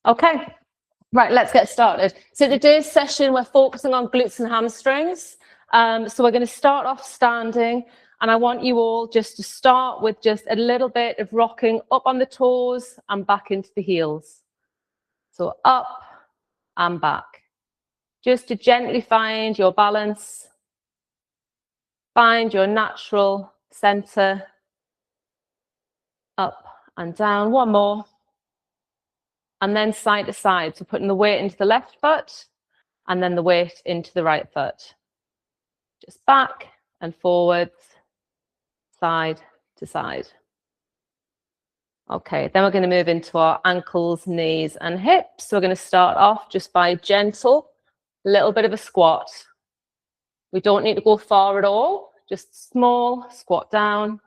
Okay, right, let's get started. So today's session, we're focusing on glutes and hamstrings. So we're going to start off standing, and I want you all just to start with just a little bit of rocking up on the toes and back into the heels. So up and back. Just to gently find your balance, find your natural center, up and down. One more. And then side to side. So putting the weight into the left foot and then the weight into the right foot. Just back and forwards, side to side. Okay, then we're going to move into our ankles, knees and hips. So we're going to start off just by a gentle, little bit of a squat. We don't need to go far at all, just small, squat down.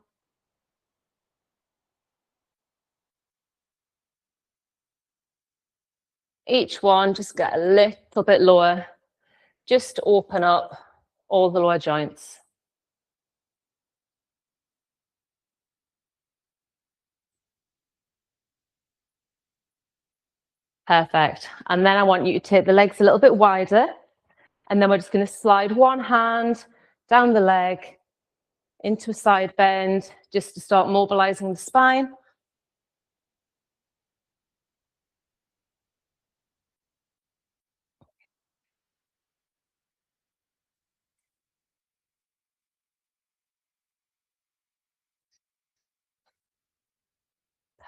Each one, just get a little bit lower, just to open up all the lower joints. Perfect. And then I want you to take the legs a little bit wider. And then we're just going to slide one hand down the leg into a side bend, just to start mobilizing the spine.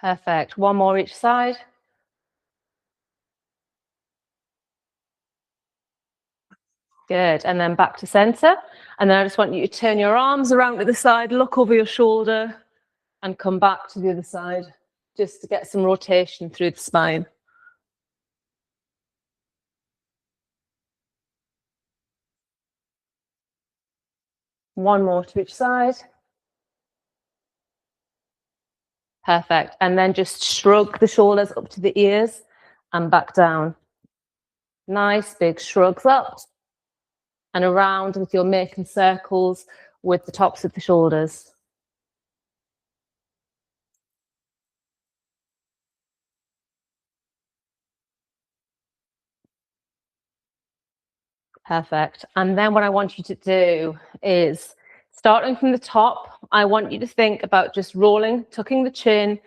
Perfect. One more each side. Good. And then back to center. And then I just want you to turn your arms around to the side, look over your shoulder, and come back to the other side, just to get some rotation through the spine. One more to each side. Perfect. And then just shrug the shoulders up to the ears and back down. Nice big shrugs up and around until you're making circles with the tops of the shoulders. Perfect. And then what I want you to do is, starting from the top, I want you to think about just rolling, tucking the chin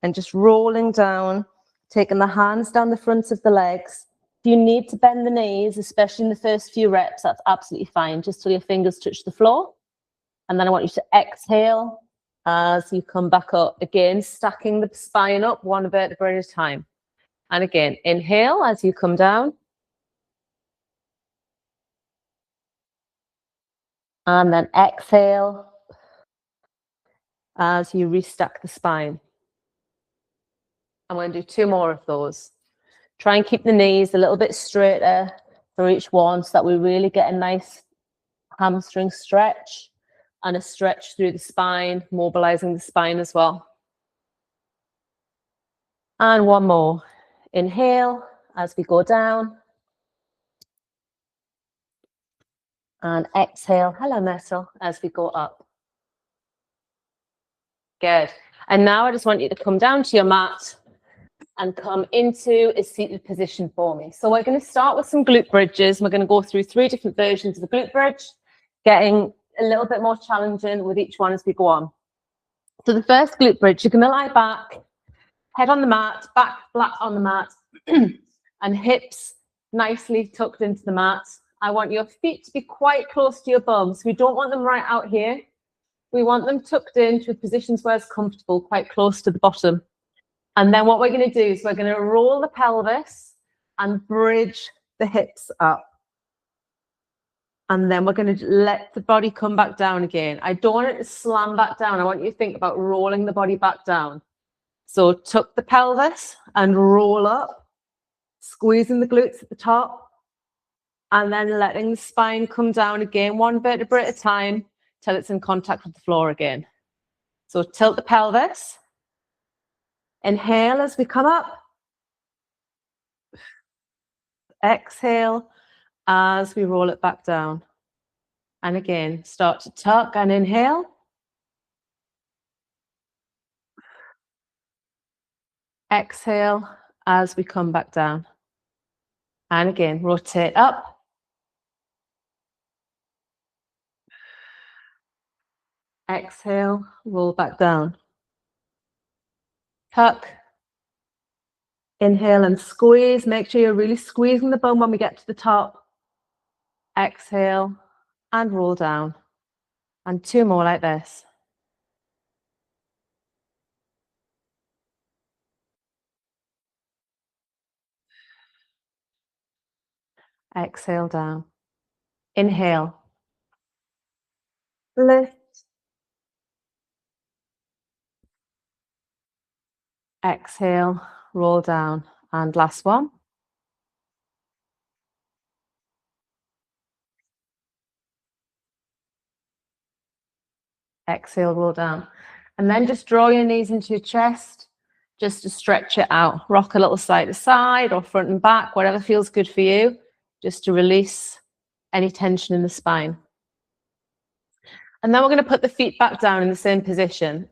and just rolling down, taking the hands down the fronts of the legs. If you need to bend the knees, especially in the first few reps, that's absolutely fine, just till your fingers touch the floor. And then I want you to exhale as you come back up. Again, stacking the spine up one vertebra at a time. And again, inhale as you come down. And then exhale as you restack the spine. I'm going to do two more of those. Try and keep the knees a little bit straighter for each one so that we really get a nice hamstring stretch and a stretch through the spine, mobilizing the spine as well. And one more. Inhale as we go down. And exhale, hello muscle, as we go up. Good. And now I just want you to come down to your mat and come into a seated position for me. So we're going to start with some glute bridges. We're going to go through 3 different versions of the glute bridge, getting a little bit more challenging with each one as we go on. So the first glute bridge, you're going to lie back, head on the mat, back flat on the mat, and hips nicely tucked into the mat. I want your feet to be quite close to your bum. So we don't want them right out here. We want them tucked into positions where it's comfortable, quite close to the bottom. And then what we're going to do is we're going to roll the pelvis and bridge the hips up. And then we're going to let the body come back down again. I don't want it to slam back down. I want you to think about rolling the body back down. So tuck the pelvis and roll up, squeezing the glutes at the top. And then letting the spine come down again, one vertebra at a time, till it's in contact with the floor again. So tilt the pelvis. Inhale as we come up. Exhale as we roll it back down. And again, start to tuck and inhale. Exhale as we come back down. And again, rotate up. Exhale, roll back down. Tuck. Inhale and squeeze. Make sure you're really squeezing the bone when we get to the top. Exhale and roll down. And 2 more like this. Exhale down. Inhale. Lift. Exhale, roll down. And last one. Exhale, roll down. And then just draw your knees into your chest, just to stretch it out. Rock a little side to side or front and back, whatever feels good for you, just to release any tension in the spine. And then we're going to put the feet back down in the same position.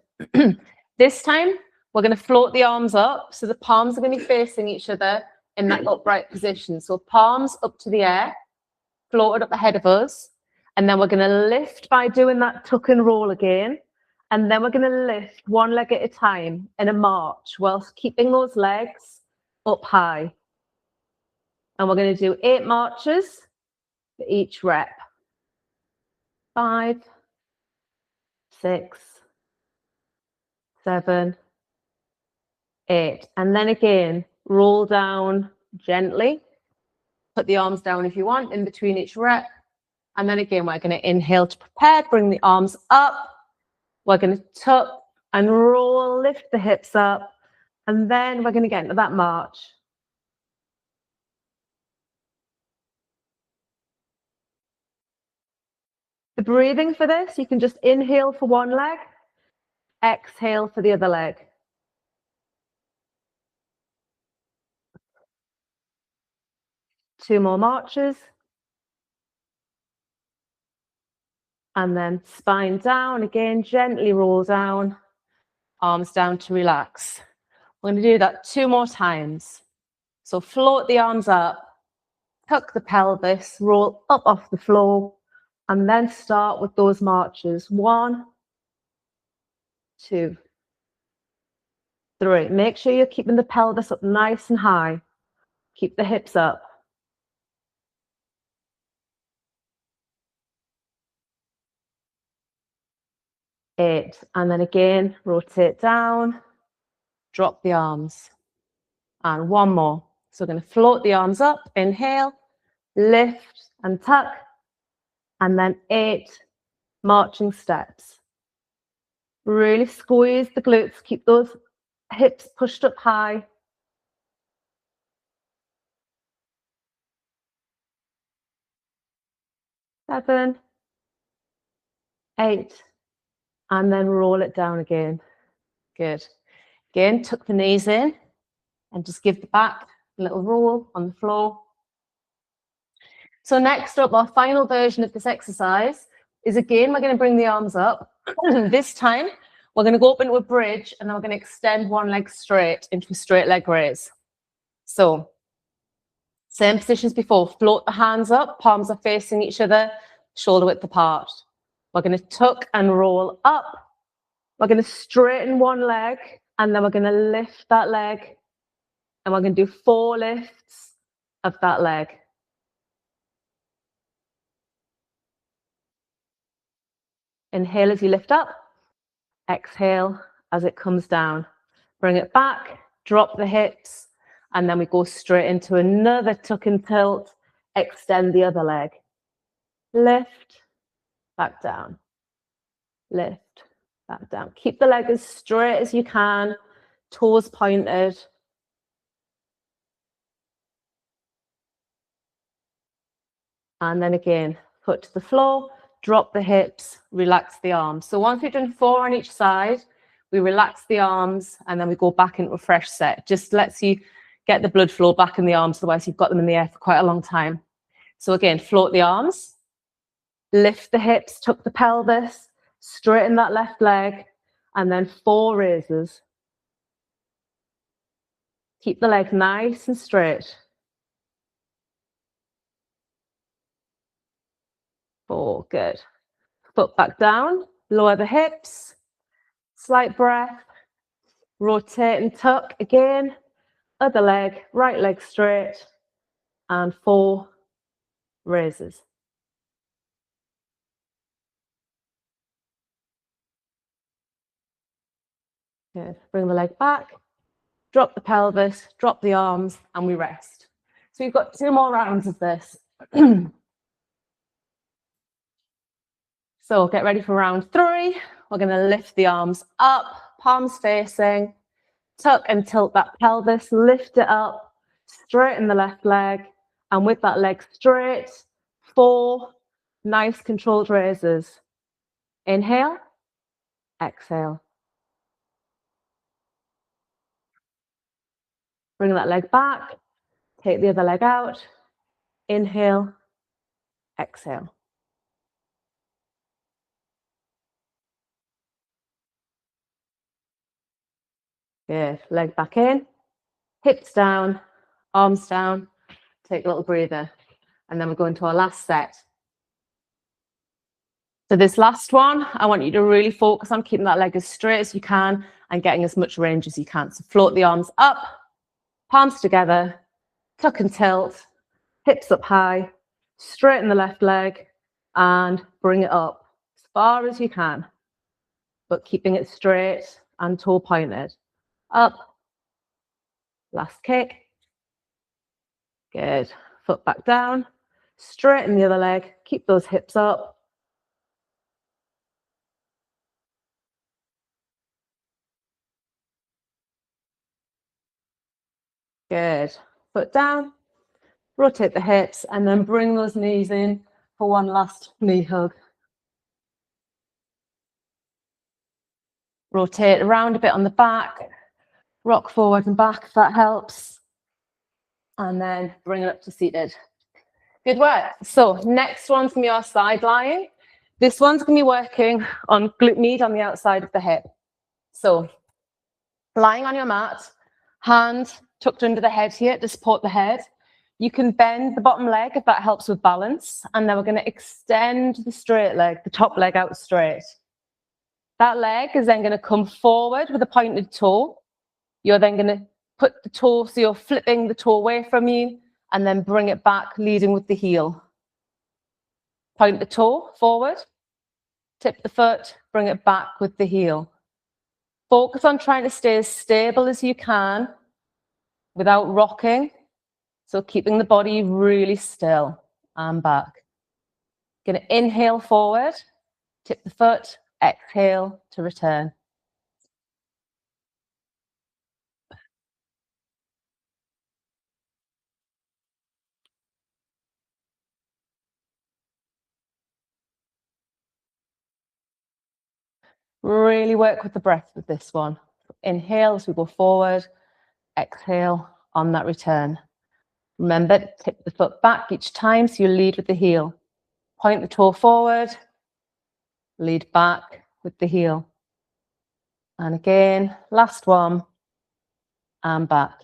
This time, we're going to float the arms up. So the palms are going to be facing each other in that upright position. So palms up to the air, floated up ahead of us. And then we're going to lift by doing that tuck and roll again. And then we're going to lift one leg at a time in a march whilst keeping those legs up high. And we're going to do 8 marches for each rep. 5, 6, 7, 8. And then again, roll down gently. Put the arms down if you want in between each rep. And then again, we're going to inhale to prepare, bring the arms up. We're going to tuck and roll, lift the hips up. And then we're going to get into that march. The breathing for this, you can just inhale for one leg, exhale for the other leg. Two more marches. And then spine down, again, gently roll down, arms down to relax. We're going to do that 2 more times. So float the arms up, tuck the pelvis, roll up off the floor, and then start with those marches. 1, 2, 3. Make sure you're keeping the pelvis up nice and high. Keep the hips up. 8. And then again, rotate down, drop the arms. And 1 more. So we're going to float the arms up, inhale, lift and tuck, and then 8 marching steps. Really squeeze the glutes, keep those hips pushed up high. 7, 8, and then roll it down again. Good. Again, tuck the knees in and just give the back a little roll on the floor. So next up, our final version of this exercise is, again, we're going to bring the arms up. This time, we're going to go up into a bridge and then we're going to extend one leg straight into a straight leg raise. So, same position as before. Float the hands up, palms are facing each other, shoulder width apart. We're going to tuck and roll up. We're going to straighten one leg and then we're going to lift that leg. And we're going to do 4 lifts of that leg. Inhale as you lift up. Exhale as it comes down. Bring it back, drop the hips, and then we go straight into another tuck and tilt. Extend the other leg. Lift, back down. Lift, back down. Keep the leg as straight as you can, toes pointed. And then again, foot to the floor, drop the hips, relax the arms. So once we've done 4 on each side, we relax the arms and then we go back into a fresh set. Just lets you get the blood flow back in the arms, otherwise you've got them in the air for quite a long time. So again, float the arms, lift the hips, tuck the pelvis, straighten that left leg, and then 4 raises. Keep the leg nice and straight. 4, good. Foot back down, lower the hips, slight breath, rotate and tuck again, other leg, right leg straight, and 4 raises. Good. Bring the leg back, drop the pelvis, drop the arms, and we rest. So we've got 2 more rounds of this. So get ready for round 3. We're going to lift the arms up, palms facing, tuck and tilt that pelvis, lift it up, straighten the left leg, and with that leg straight, 4 nice controlled raises. Inhale, exhale. Bring that leg back, take the other leg out, inhale, exhale. Good, leg back in, hips down, arms down, take a little breather, and then we're going to our last set. So this last one, I want you to really focus on keeping that leg as straight as you can and getting as much range as you can. So float the arms up, palms together, tuck and tilt, hips up high, straighten the left leg and bring it up as far as you can, but keeping it straight and toe pointed. Up, last kick. Good. Foot back down, straighten the other leg, keep those hips up. Good. Foot down, rotate the hips, and then bring those knees in for one last knee hug. Rotate around a bit on the back, rock forward and back if that helps. And then bring it up to seated. Good work. So next one's going to be our side lying. This one's going to be working on glute med on the outside of the hip. So lying on your mat, hand tucked under the head here to support the head. You can bend the bottom leg if that helps with balance. And then we're going to extend the straight leg, the top leg out straight. That leg is then going to come forward with a pointed toe. You're then going to put the toe, so you're flipping the toe away from you, and then bring it back, leading with the heel. Point the toe forward, tip the foot, bring it back with the heel. Focus on trying to stay as stable as you can without rocking. So keeping the body really still and back. Going to inhale forward, tip the foot, exhale to return. Really work with the breath with this one. Inhale as we go forward, exhale on that return. Remember to tip the foot back each time, so you lead with the heel. Point the toe forward, lead back with the heel. And again, last one, and back.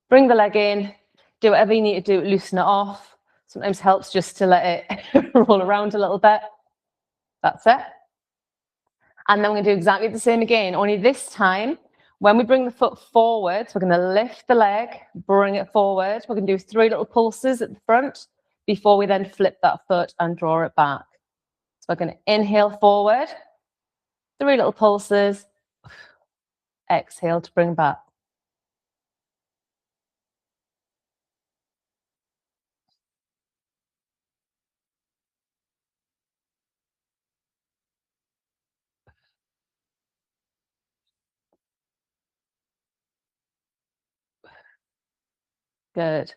Bring the leg in, do whatever you need to do, loosen it off. Sometimes helps just to let it roll around a little bit. That's it. And then we're going to do exactly the same again, only this time, when we bring the foot forward, we're going to lift the leg, bring it forward. We're going to do 3 little pulses at the front before we then flip that foot and draw it back. So we're going to inhale forward, 3 little pulses, exhale to bring back. Good.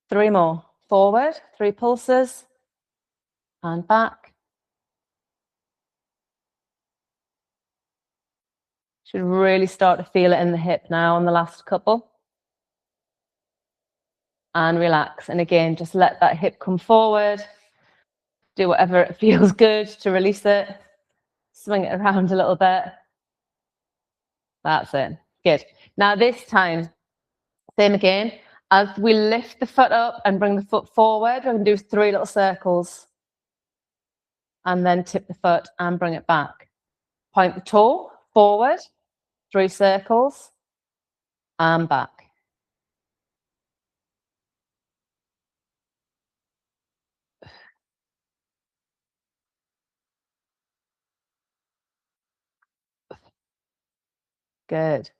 Three more. Forward, 3 pulses, and back. Should really start to feel it in the hip now on the last couple. and relax. And again, just let that hip come forward. Do whatever it feels good to release it. Swing it around a little bit. That's it. Good. Now this time, same again. As we lift the foot up and bring the foot forward, we're going to do 3 little circles. And then tip the foot and bring it back. Point the toe forward, 3 circles, and back. Good.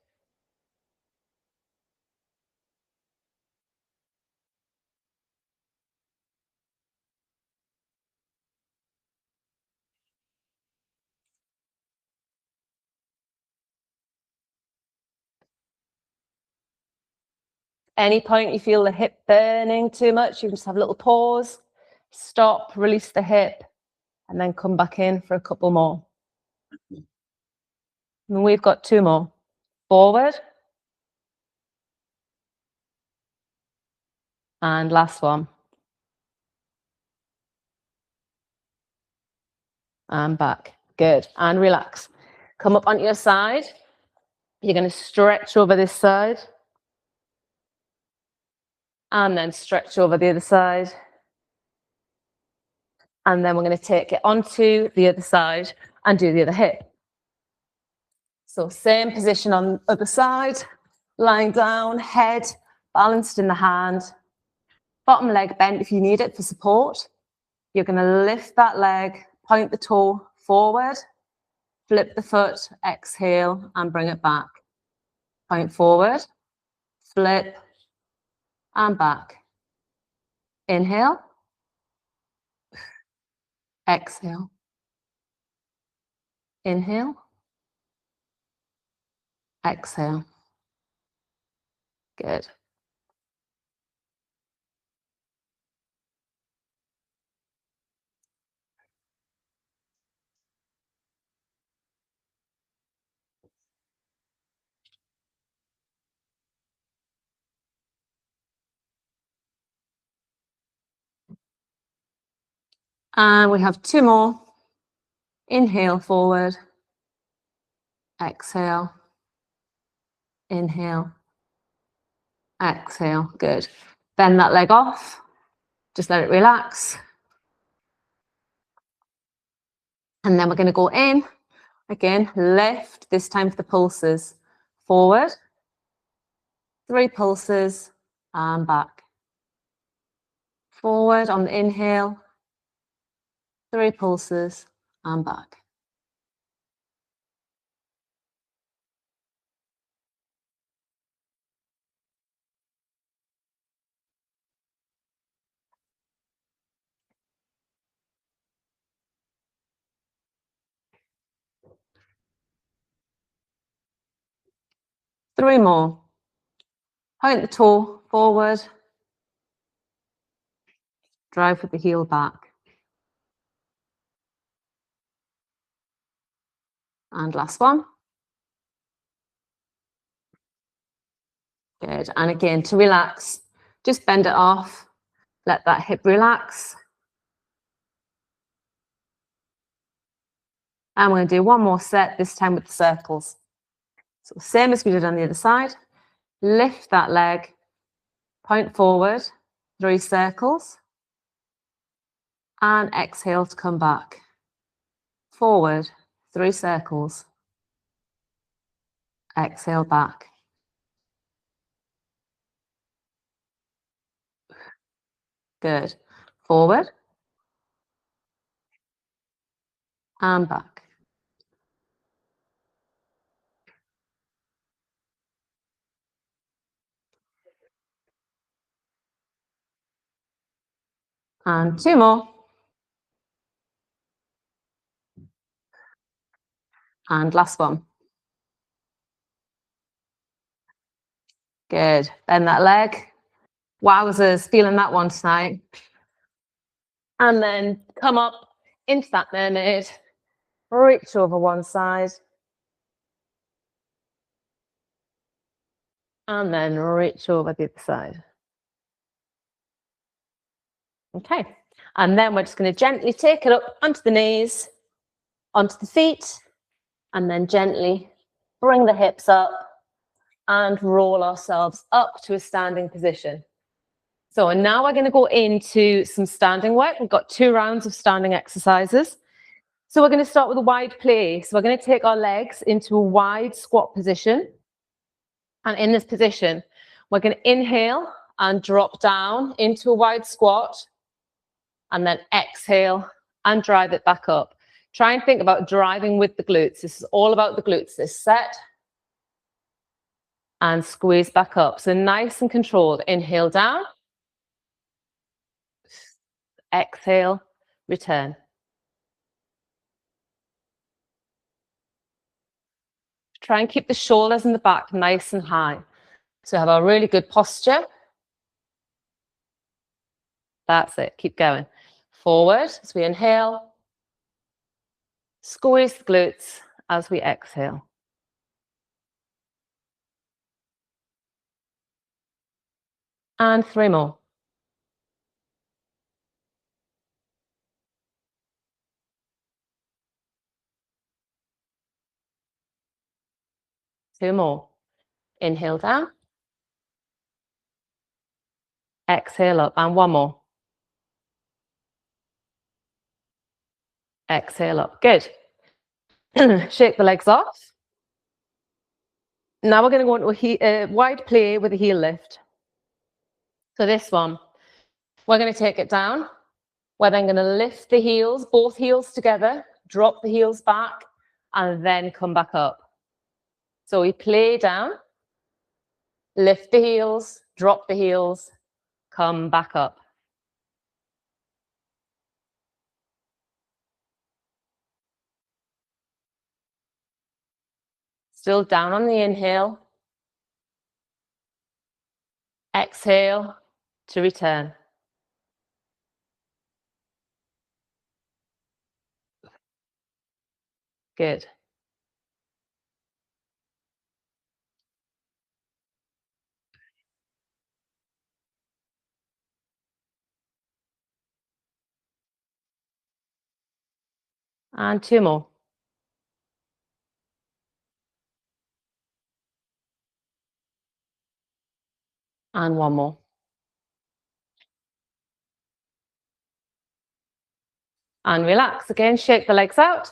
Any point you feel the hip burning too much, you can just have a little pause, stop, release the hip, and then come back in for a couple more. And we've got 2 more. Forward. And last one. And back. Good. And relax. Come up onto your side. You're going to stretch over this side. And then stretch over the other side. And then we're going to take it onto the other side and do the other hip. So same position on the other side. Lying down, head balanced in the hand. Bottom leg bent if you need it for support. You're going to lift that leg, point the toe forward, flip the foot, exhale, and bring it back. Point forward, flip, and back. Inhale, exhale. Inhale, exhale. Good. And we have 2 more. Inhale forward, exhale, inhale, exhale. Good. Bend that leg off. Just let it relax. And then we're going to go in. Again, lift, this time for the pulses. Forward, 3 pulses, and back. Forward on the inhale, 3 pulses, and back. Three more. Point the toe forward. Drive with the heel back. And last one. Good. And again, to relax, just bend it off. Let that hip relax. And we're going to do 1 more set, this time with the circles. So same as we did on the other side. Lift that leg, point forward, 3 circles. And exhale to come back. Forward, 3 circles. Exhale back. Good. Forward. And back. And 2 more. And last one. Good. Bend that leg. Wowzers, feeling that one tonight. And then come up into that mermaid. Reach over one side. And then reach over the other side. Okay. And then we're just going to gently take it up onto the knees, onto the feet, and then gently bring the hips up and roll ourselves up to a standing position. So and now we're going to go into some standing work. We've got 2 rounds of standing exercises. So we're going to start with a wide play. So we're going to take our legs into a wide squat position. And in this position, we're going to inhale and drop down into a wide squat. And then exhale and drive it back up. Try and think about driving with the glutes. This is all about the glutes. This set and squeeze back up. So nice and controlled. Inhale down. Exhale, return. Try and keep the shoulders and the back nice and high. So have a really good posture. That's it. Keep going. Forward as we inhale. Squeeze the glutes as we exhale. And 3 more. Two more. Inhale down. Exhale up. And 1 more. Exhale up. Good. Shake the legs off. Now we're going to go into a wide play with a heel lift. So this one, we're going to take it down. We're then going to lift the heels, both heels together, drop the heels back, and then come back up. So we play down, lift the heels, drop the heels, come back up. Still down on the inhale. Exhale to return. Good. And 2 more. And 1 more. And relax again, shake the legs out.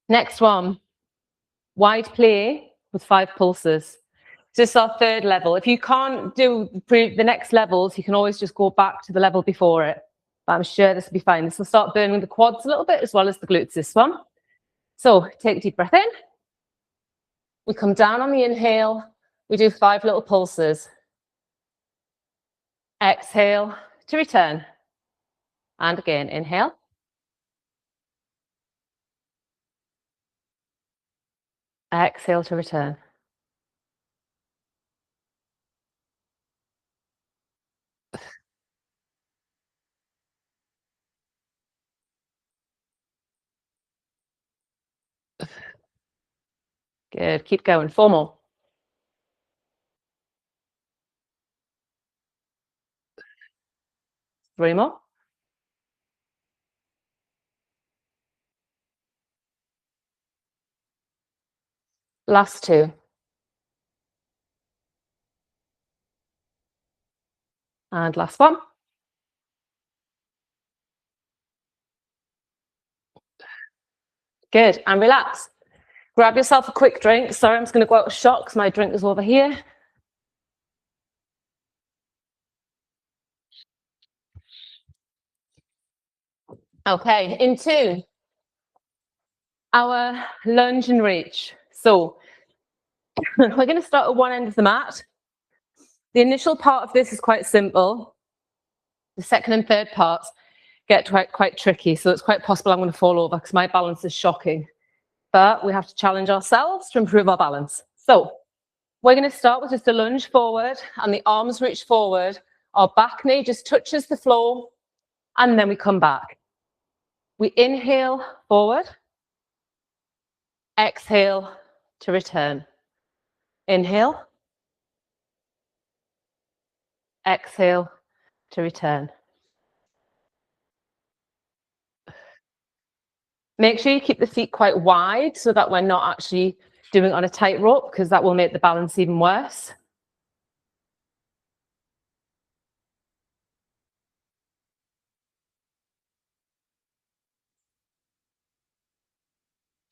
Next one, wide play with 5 pulses. This is our 3rd level. If you can't do the next levels, you can always just go back to the level before it. But I'm sure this will be fine. This will start burning the quads a little bit as well as the glutes, this one. So take a deep breath in. We come down on the inhale. We do 5 little pulses. Exhale to return. And again, inhale. Exhale to return. Good. Keep going. 4 more. Three more. Last 2. And last 1. Good. And relax. Grab yourself a quick drink. Sorry, I'm just going to go out a shot because my drink is over here. Okay, into our lunge and reach. So we're going to start at one end of the mat. The initial part of this is quite simple. The second and third parts get quite tricky. So it's quite possible I'm going to fall over because my balance is shocking. But we have to challenge ourselves to improve our balance. So we're going to start with just a lunge forward and the arms reach forward. Our back knee just touches the floor and then we come back. We inhale forward. Exhale to return. Inhale. Exhale to return. Make sure you keep the feet quite wide so that we're not actually doing it on a tightrope, because that will make the balance even worse.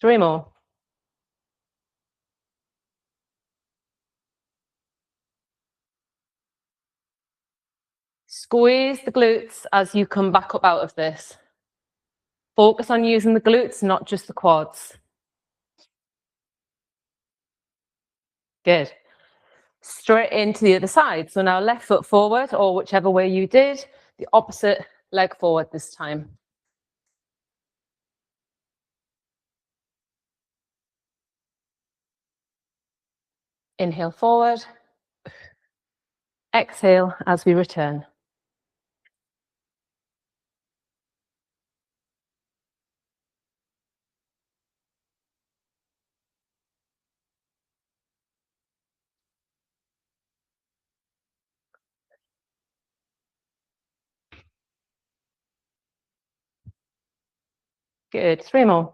Three more. Squeeze the glutes as you come back up out of this. Focus on using the glutes, not just the quads. Good. Straight into the other side. So now left foot forward, or whichever way you did, the opposite leg forward this time. Inhale forward. Exhale as we return. Good. Three more.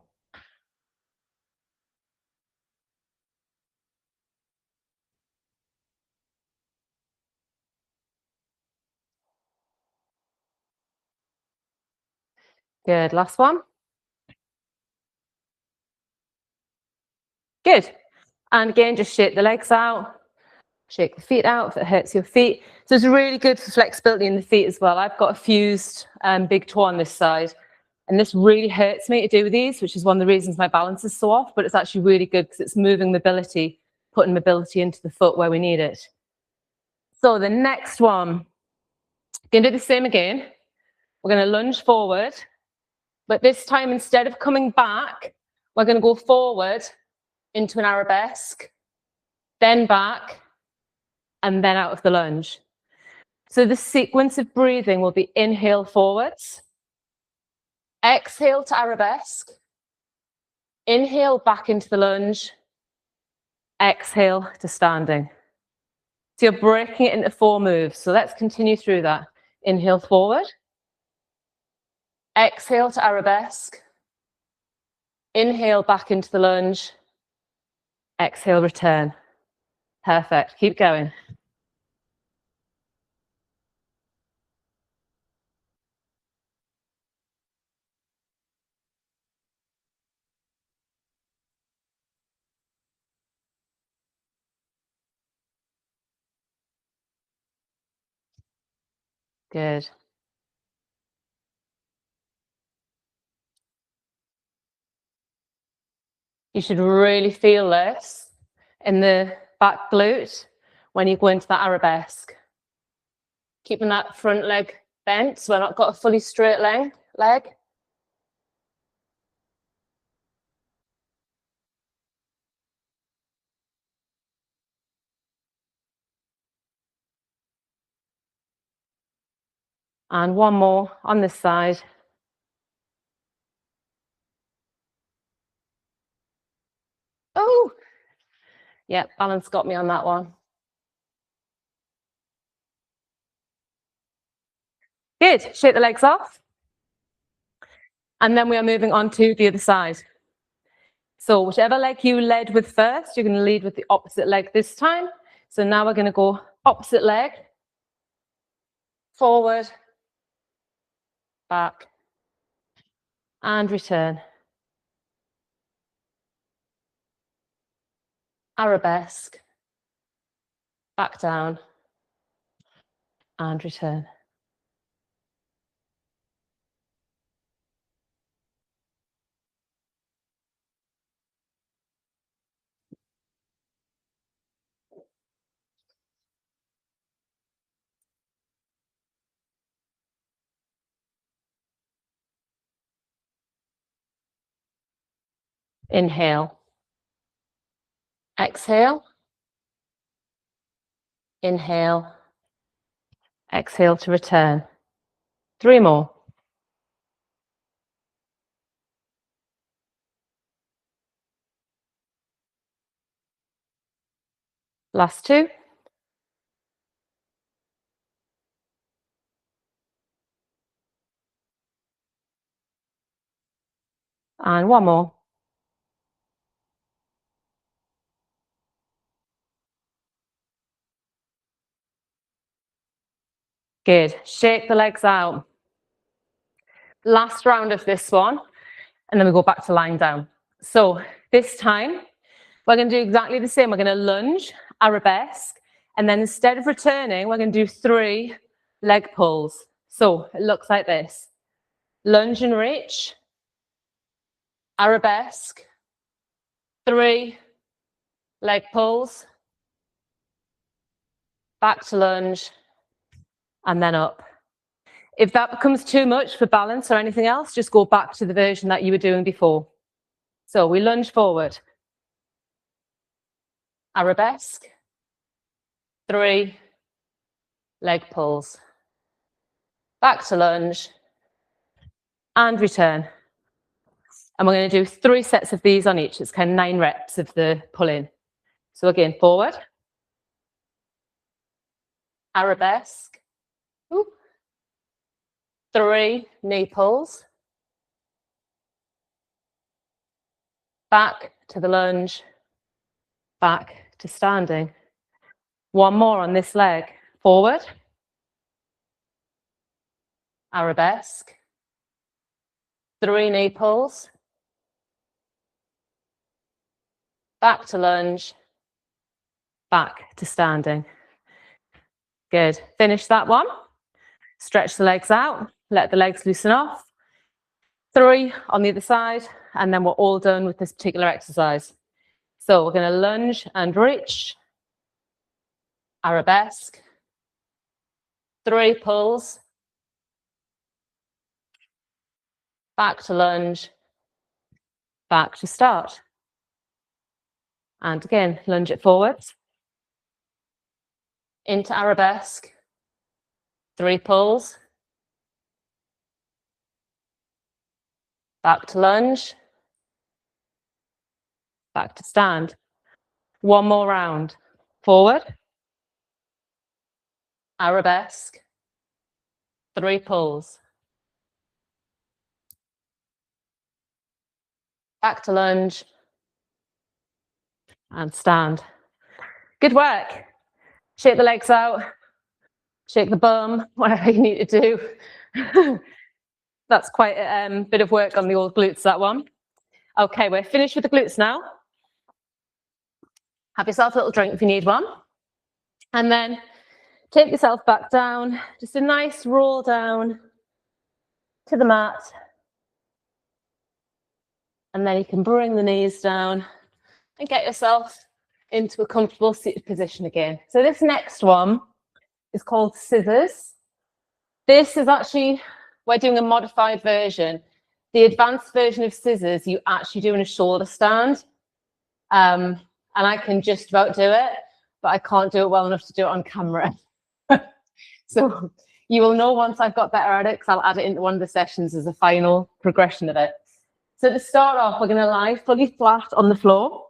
Good. Last one. Good. And again, just shake the legs out. Shake the feet out if it hurts your feet. So it's really good for flexibility in the feet as well. I've got a fused big toe on this side, and this really hurts me to do these, which is one of the reasons my balance is so off, but it's actually really good because it's moving mobility, putting mobility into the foot where we need it. So the next one, we're going to do the same again. We're going to lunge forward, but this time instead of coming back, we're going to go forward into an arabesque, then back, and then out of the lunge. So the sequence of breathing will be inhale forwards, exhale to arabesque, inhale back into the lunge, exhale to standing. So you're breaking it into 4 moves. So let's continue through that. Inhale forward, exhale to arabesque, inhale back into the lunge, exhale, return. Perfect. Keep going. Good. You should really feel this in the back glute when you go into that arabesque. Keeping that front leg bent, so we've not got a fully straight leg. And one more on this side. Oh, yeah, balance got me on that one. Good. Shake the legs off. And then we are moving on to the other side. So whichever leg you led with first, you're going to lead with the opposite leg this time. So now we're going to go opposite leg, forward, back, and return. Arabesque, back down, and return. Inhale. Exhale. Inhale. Exhale to return. 3 more. Last 2. And one more. Good. Shake the legs out. Last round of this one, and then we go back to lying down. So this time, we're going to do exactly the same. We're going to lunge, arabesque, and then instead of returning, we're going to do 3 leg pulls. So it looks like this. Lunge and reach, arabesque, 3 leg pulls, back to lunge, and then up. If that becomes too much for balance or anything else, just go back to the version that you were doing before. So we lunge forward, arabesque, 3 leg pulls, back to lunge, and return. And we're going to do 3 sets of these on each. It's kind of 9 reps of the pull-in. So again, forward, arabesque, 3 knee pulls, back to the lunge, back to standing. One more on this leg. Forward, arabesque, 3 knee pulls, back to lunge, back to standing. Good. Finish that one. Stretch the legs out, let the legs loosen off. 3 on the other side, and then we're all done with this particular exercise. So we're going to lunge and reach, arabesque, 3 pulls, back to lunge, back to start. And again, lunge it forwards, into arabesque, 3 pulls, back to lunge, back to stand. One more round. Forward, arabesque, 3 pulls, back to lunge, and stand. Good work. Shake the legs out, shake the bum, whatever you need to do. That's quite a bit of work on the old glutes, that one. Okay, we're finished with the glutes now. Have yourself a little drink if you need one. And then take yourself back down, just a nice roll down to the mat. And then you can bring the knees down and get yourself into a comfortable seated position again. So this next one is called scissors. This is actually, we're doing a modified version. The advanced version of scissors, you actually do in a shoulder stand. And I can just about do it, but I can't do it well enough to do it on camera. So you will know once I've got better at it, because I'll add it into one of the sessions as a final progression of it. So to start off, we're going to lie fully flat on the floor.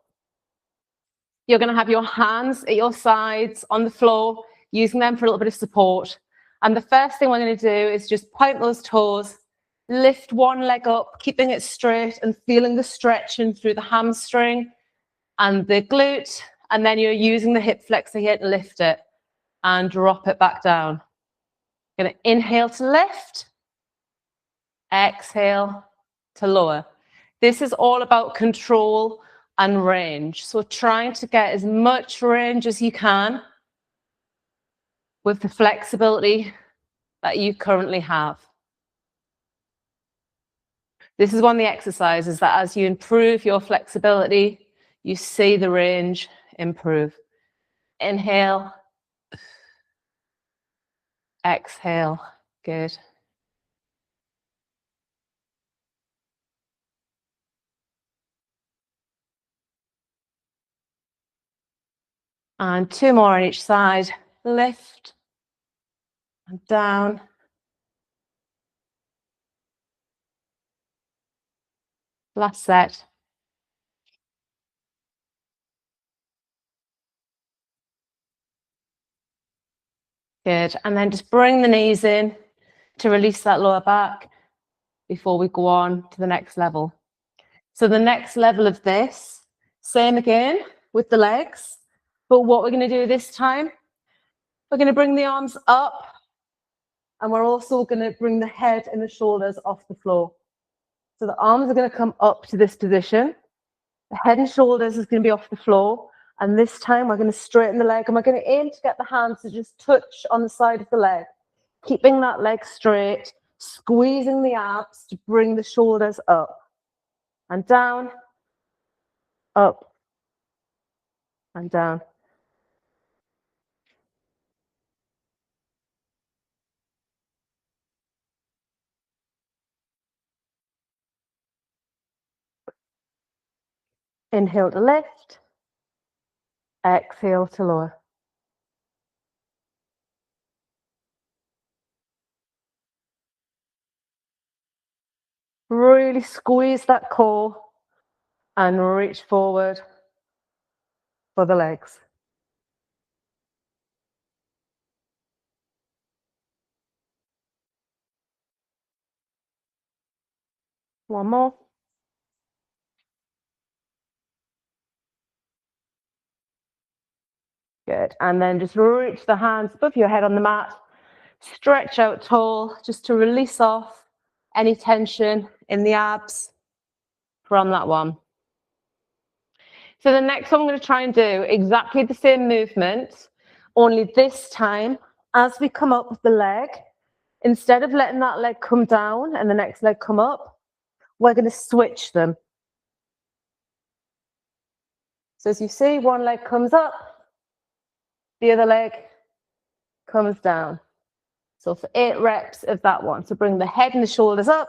You're going to have your hands at your sides on the floor, using them for a little bit of support. And the first thing we're going to do is just point those toes, lift one leg up, keeping it straight and feeling the stretching through the hamstring and the glute. And then you're using the hip flexor here to lift it and drop it back down. Going to inhale to lift, exhale to lower. This is all about control and range. So trying to get as much range as you can with the flexibility that you currently have. This is one of the exercises that as you improve your flexibility, you see the range improve. Inhale, exhale, good. And 2 more on each side, lift and down. Last set. Good, and then just bring the knees in to release that lower back before we go on to the next level. So the next level of this, same again with the legs, but what we're going to do this time, we're going to bring the arms up, and we're also going to bring the head and the shoulders off the floor. So the arms are going to come up to this position. The head and shoulders is going to be off the floor. And this time we're going to straighten the leg, and we're going to aim to get the hands to just touch on the side of the leg, keeping that leg straight, squeezing the abs to bring the shoulders up and down, up and down. Inhale to lift, exhale to lower. Really squeeze that core and reach forward for the legs. One more. Good. And then just reach the hands above your head on the mat. Stretch out tall just to release off any tension in the abs from that one. So the next one I'm going to try and do exactly the same movement, only this time as we come up with the leg, instead of letting that leg come down and the next leg come up, we're going to switch them. So as you see, one leg comes up, the other leg comes down. So for 8 reps of that one. So bring the head and the shoulders up.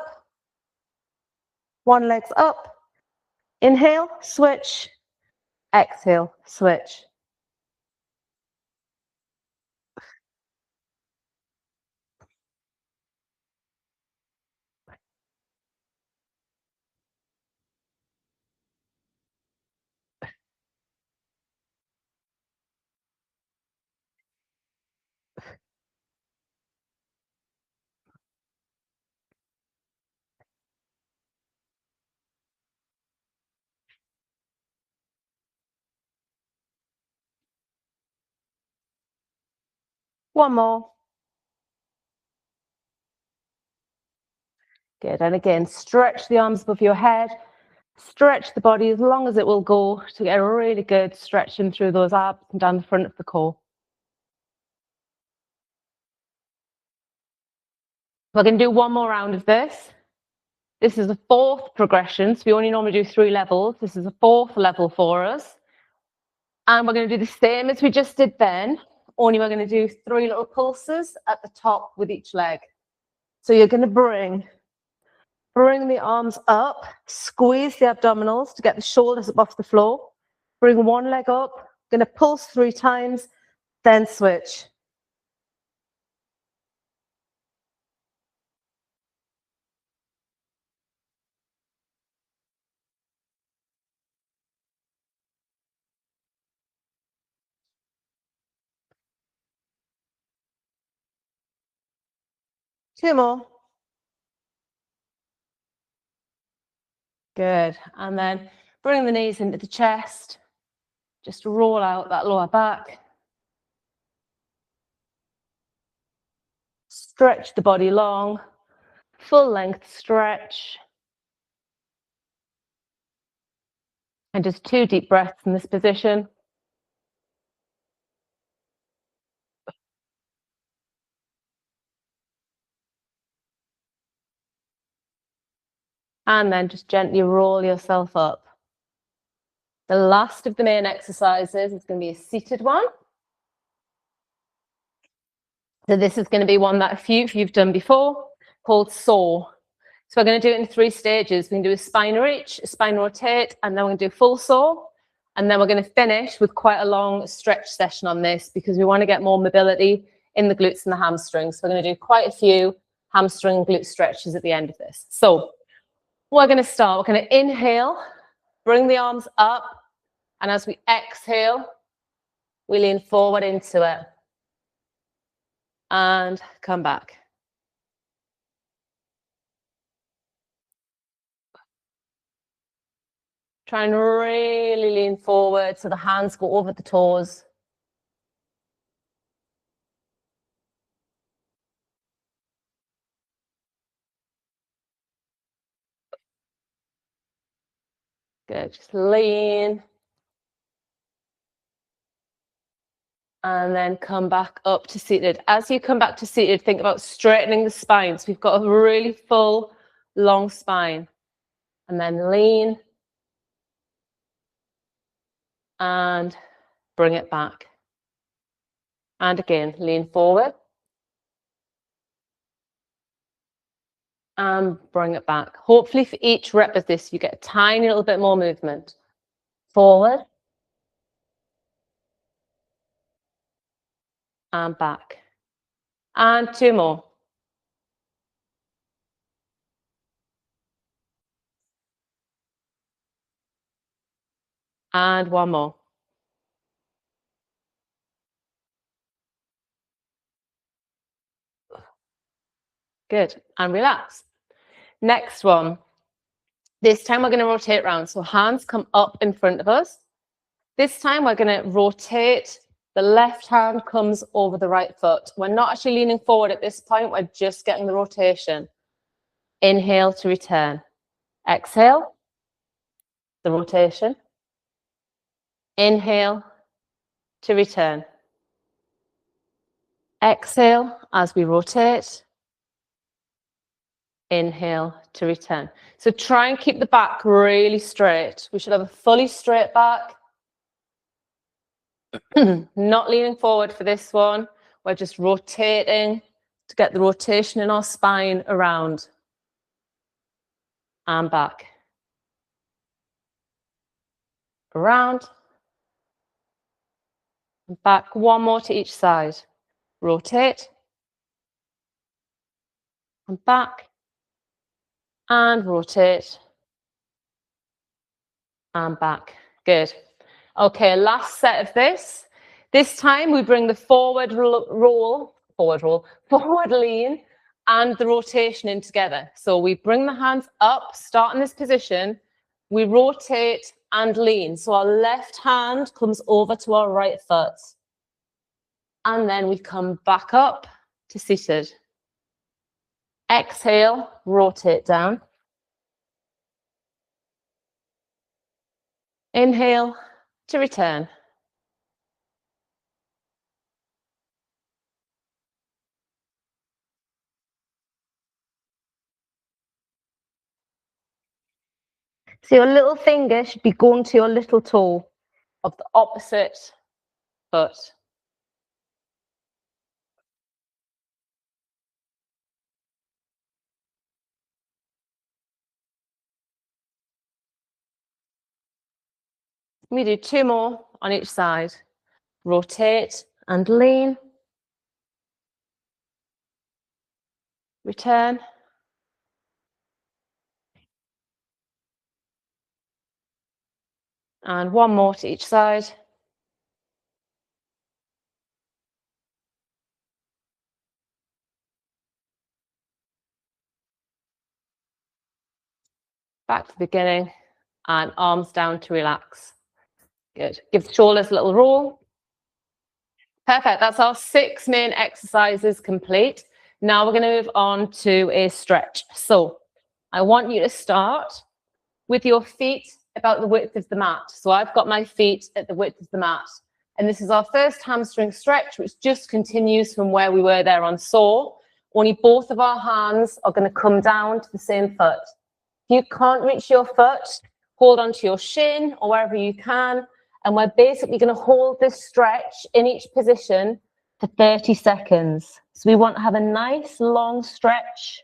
One leg's up. Inhale, switch. Exhale, switch. One more. Good. And again, stretch the arms above your head. Stretch the body as long as it will go to get a really good stretching through those abs and down the front of the core. We're going to do one more round of this. This is the 4th progression. So we only normally do 3 levels. This is the 4th level for us. And we're going to do the same as we just did then, only we're going to do 3 little pulses at the top with each leg. So you're going to bring the arms up, squeeze the abdominals to get the shoulders up off the floor. Bring one leg up, going to pulse 3 times, then switch. Two more. Good. And then bring the knees into the chest. Just roll out that lower back. Stretch the body long. Full length stretch. And just 2 deep breaths in this position. And then just gently roll yourself up. The last of the main exercises is going to be a seated one. So this is going to be one that a few of you've done before, called saw. So we're going to do it in 3 stages. We can do a spine reach, a spine rotate, and then we're going to do full saw. And then we're going to finish with quite a long stretch session on this because we want to get more mobility in the glutes and the hamstrings. So we're going to do quite a few hamstring glute stretches at the end of this. So we're going to start. We're going to inhale, bring the arms up, and as we exhale, we lean forward into it. And come back. Try and really lean forward so the hands go over the toes. Good, just lean. And then come back up to seated. As you come back to seated, think about straightening the spine. So we've got a really full, long spine. And then lean. And bring it back. And again, lean forward. And bring it back. Hopefully for each rep of this, you get a tiny little bit more movement. Forward. And back. And 2 more. And 1 more. Good. And relax. Next one. This time we're going to rotate around. So hands come up in front of us. This time we're going to rotate. The left hand comes over the right foot. We're not actually leaning forward at this point. We're just getting the rotation. Inhale to return. Exhale. The rotation. Inhale to return. Exhale as we rotate. Inhale to return. So try and keep the back really straight. We should have a fully straight back. Not leaning forward for this one. We're just rotating to get the rotation in our spine around and back. Around and back. 1 more to each side. Rotate and back and rotate and back. Good. Okay, last set of this. This time we bring the forward lean and the rotation in together. So we bring the hands up, start in this position, we rotate and lean. So our left hand comes over to our right foot. And then we come back up to seated. Exhale, rotate down. Inhale to return. So your little finger should be going to your little toe of the opposite foot. We do 2 more on each side. Rotate and lean. Return. And 1 more to each side. Back to the beginning. And arms down to relax. Good. Give the shoulders a little roll. Perfect. That's our 6 main exercises complete. Now we're going to move on to a stretch. So I want you to start with your feet about the width of the mat. So I've got my feet at the width of the mat. And this is our first hamstring stretch, which just continues from where we were there on sore. Only both of our hands are going to come down to the same foot. If you can't reach your foot, hold onto your shin or wherever you can. And we're basically going to hold this stretch in each position for 30 seconds. So we want to have a nice long stretch.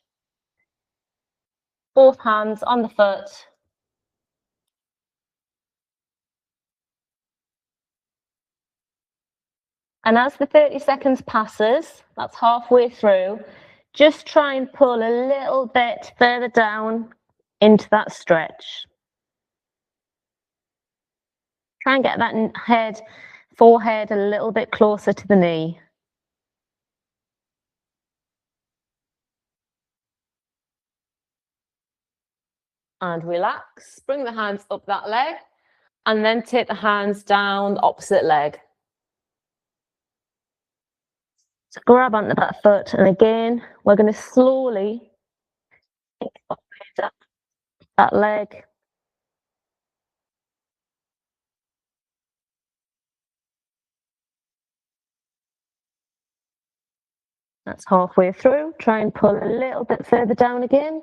Both hands on the foot. And as the 30 seconds passes, that's halfway through, just try and pull a little bit further down into that stretch. Try and get that forehead a little bit closer to the knee. And relax. Bring the hands up that leg and then take the hands down the opposite leg. So grab onto that foot, and again, we're going to slowly pick up that leg. That's halfway through. Try and pull a little bit further down again.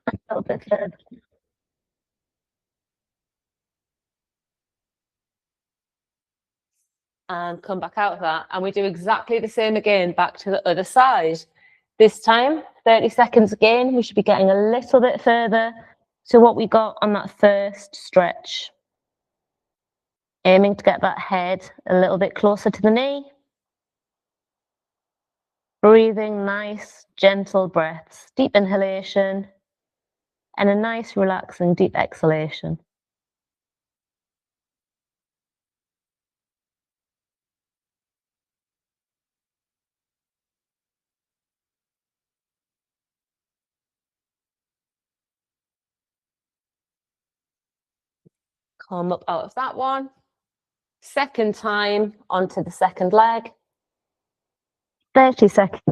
A little bit further. And come back out of that. And we do exactly the same again, back to the other side. This time, 30 seconds again. We should be getting a little bit further to what we got on that first stretch. Aiming to get that head a little bit closer to the knee. Breathing nice, gentle breaths. Deep inhalation and a nice, relaxing, deep exhalation. Come up out of that one. Second time onto the second leg. 30 seconds.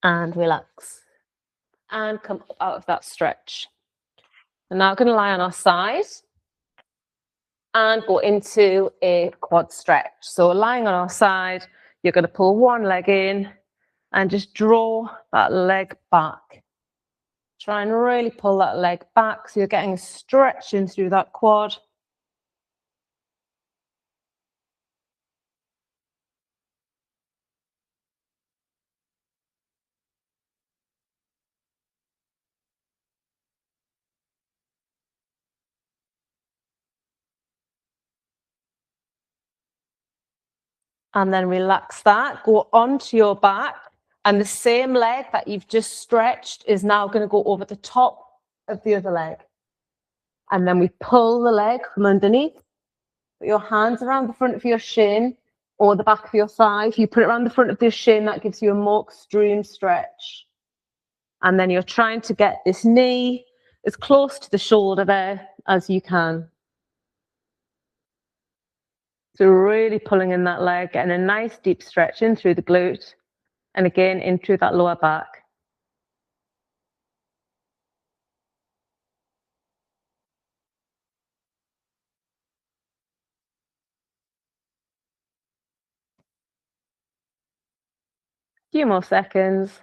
And relax. And come up out of that stretch. We're now going to lie on our side and go into a quad stretch. So lying on our side, you're going to pull one leg in and just draw that leg back. Try and really pull that leg back so you're getting a stretch in through that quad. And then relax that, go onto your back, and the same leg that you've just stretched is now going to go over the top of the other leg. And then we pull the leg from underneath. Put your hands around the front of your shin or the back of your thigh. If you put it around the front of your shin, that gives you a more extreme stretch. And then you're trying to get this knee as close to the shoulder there as you can. So really pulling in that leg, getting a nice deep stretch in through the glute, and again in through that lower back. Few more seconds.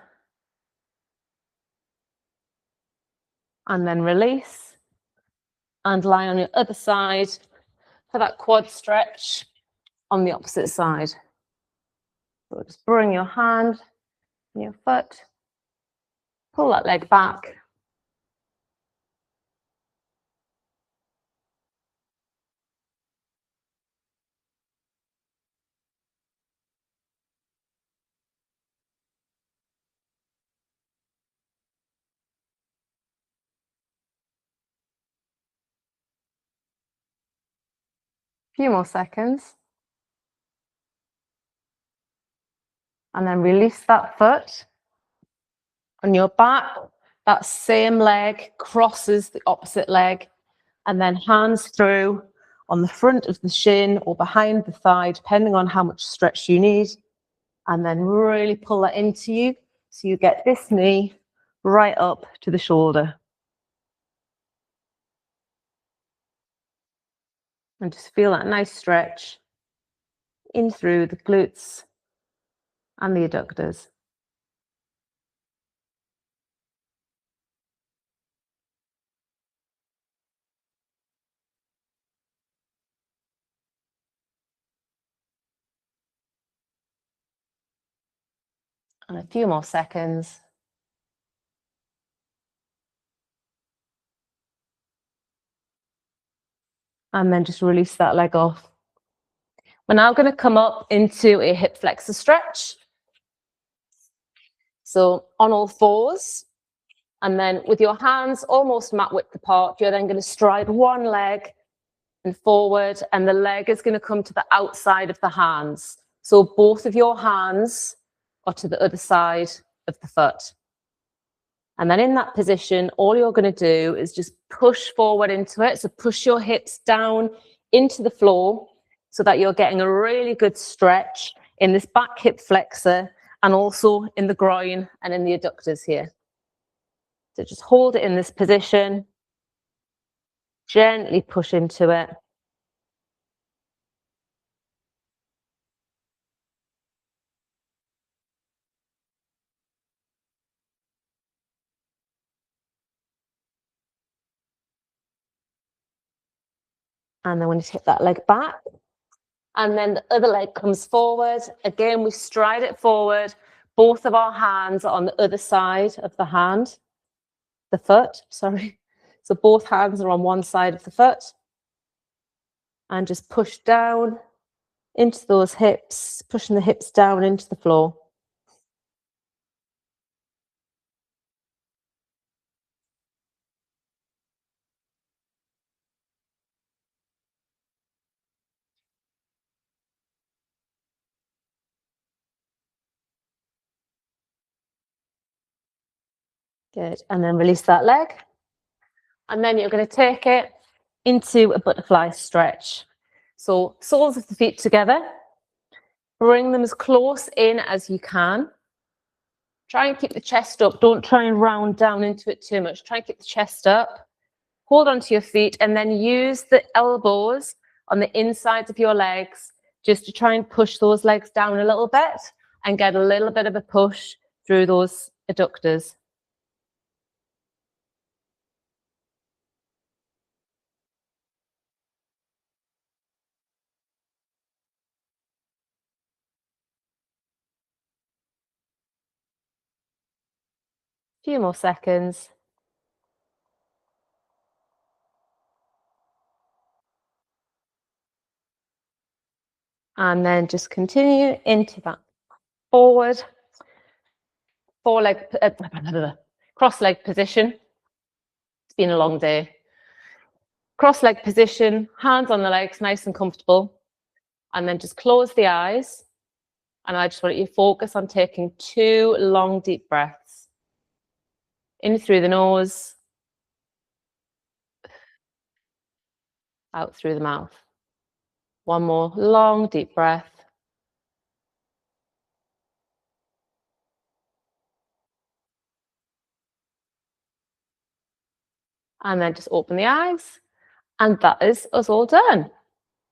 And then release. And lie on your other side for that quad stretch on the opposite side. So just bring your hand and your foot, pull that leg back. Few more seconds. And then release that foot on your back. That same leg crosses the opposite leg, and then hands through on the front of the shin or behind the thigh, depending on how much stretch you need. And then really pull that into you so you get this knee right up to the shoulder. And just feel that nice stretch in through the glutes and the adductors. And a few more seconds. And then just release that leg off. We're now going to come up into a hip flexor stretch. So on all fours, and then with your hands almost mat width apart, you're then going to stride one leg and forward, and the leg is going to come to the outside of the hands. So both of your hands are to the other side of the foot. And then in that position, all you're going to do is just push forward into it. So push your hips down into the floor so that you're getting a really good stretch in this back hip flexor and also in the groin and in the adductors here. So just hold it in this position, gently push into it. And then when you take that leg back, and then the other leg comes forward. Again, we stride it forward. Both of our hands are on the other side of the hand, the foot, sorry. So both hands are on one side of the foot. And just push down into those hips, pushing the hips down into the floor. Good. And then release that leg. And then you're going to take it into a butterfly stretch. So soles of the feet together. Bring them as close in as you can. Try and keep the chest up. Don't try and round down into it too much. Try and keep the chest up. Hold onto your feet and then use the elbows on the insides of your legs just to try and push those legs down a little bit and get a little bit of a push through those adductors. Few more seconds. And then just continue into that forward, cross leg position. It's been a long day. Cross leg position, hands on the legs, nice and comfortable. And then just close the eyes. And I just want you to focus on taking 2 long, deep breaths. In through the nose, out through the mouth. One more long, deep breath. And then just open the eyes. And that is us all done.